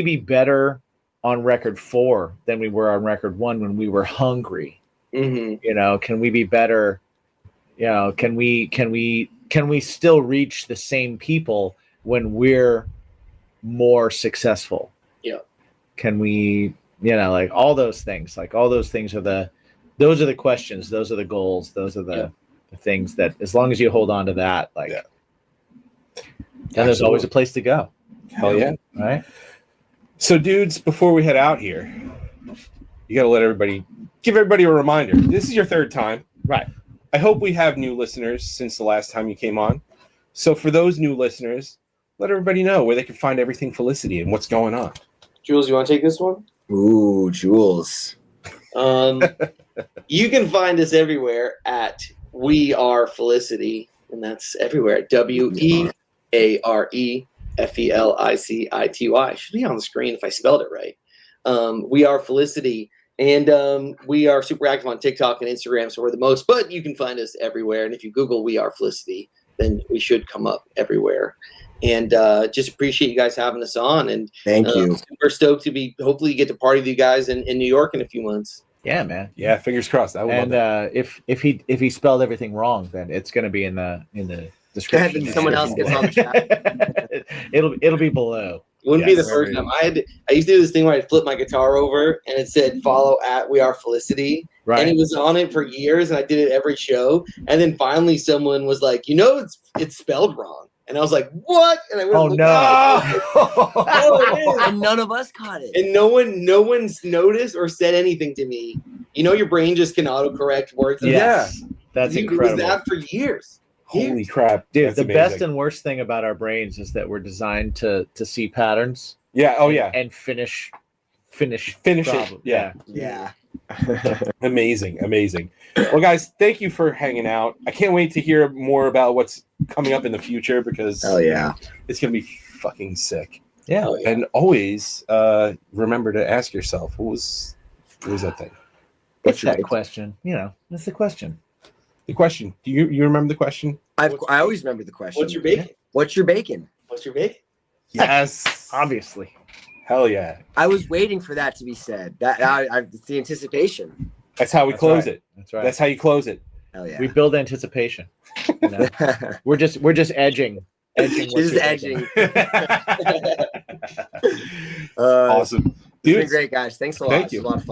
be better on record 4 than we were on record 1 when we were hungry? Mm-hmm. Can we be better? Can we still reach the same people when we're more successful? Yeah. Can we, like all those things are those are the questions, those are the goals, those are the things that, as long as you hold on to that, like, then there's always a place to go. Hell yeah. Right. So dudes, before we head out here, you got to give everybody a reminder. This is your third time. Right. I hope we have new listeners since the last time you came on. So for those new listeners, let everybody know where they can find everything Felicity and what's going on. Jules, you want to take this one? Ooh, Jules. You can find us everywhere at We Are Felicity, and that's everywhere. WeareFelicity. Should be on the screen if I spelled it right. We Are Felicity. And we are super active on TikTok and Instagram, so we're the most. But you can find us everywhere. And if you Google We Are Felicity, then we should come up everywhere. And just appreciate you guys having us on. And thank you. Super stoked to hopefully get to party with you guys in New York in a few months. Yeah, man. Yeah, fingers crossed. I would love that. If he spelled everything wrong, then it's going to be in the description. Someone else gets on the chat. It'll be below. Wouldn't be the first time. I used to do this thing where I'd flip my guitar over and it said follow at We Are Felicity. Right. And it was on it for years, and I did it every show. And then finally someone was like, it's spelled wrong. And I was like, what? And I went, oh no. Oh, and none of us caught it. And no one's noticed or said anything to me. Your brain just can autocorrect words. Yes. That's incredible. It was that for years. Holy crap. Dude, that's the amazing. best and worst thing about our brains is that we're designed to see patterns. Yeah. Oh yeah. And finish it. Yeah. Yeah. Amazing. Well, guys, thank you for hanging out. I can't wait to hear more about what's coming up in the future, because it's gonna be fucking sick. Yeah. And always remember to ask yourself, what was that thing? What's that question? That's the question. The question. Do you remember the question? I always remember the question. What's your bacon? What's your bacon? What's your bacon? Yes. Obviously. Hell yeah. I was waiting for that to be said. It's the anticipation. That's how we close it. That's right. That's how you close it. Hell yeah. We build anticipation. We're just edging. Just edging. Awesome. It's been Dudes, great, guys. Thanks a lot. thank It's you. a lot of fun.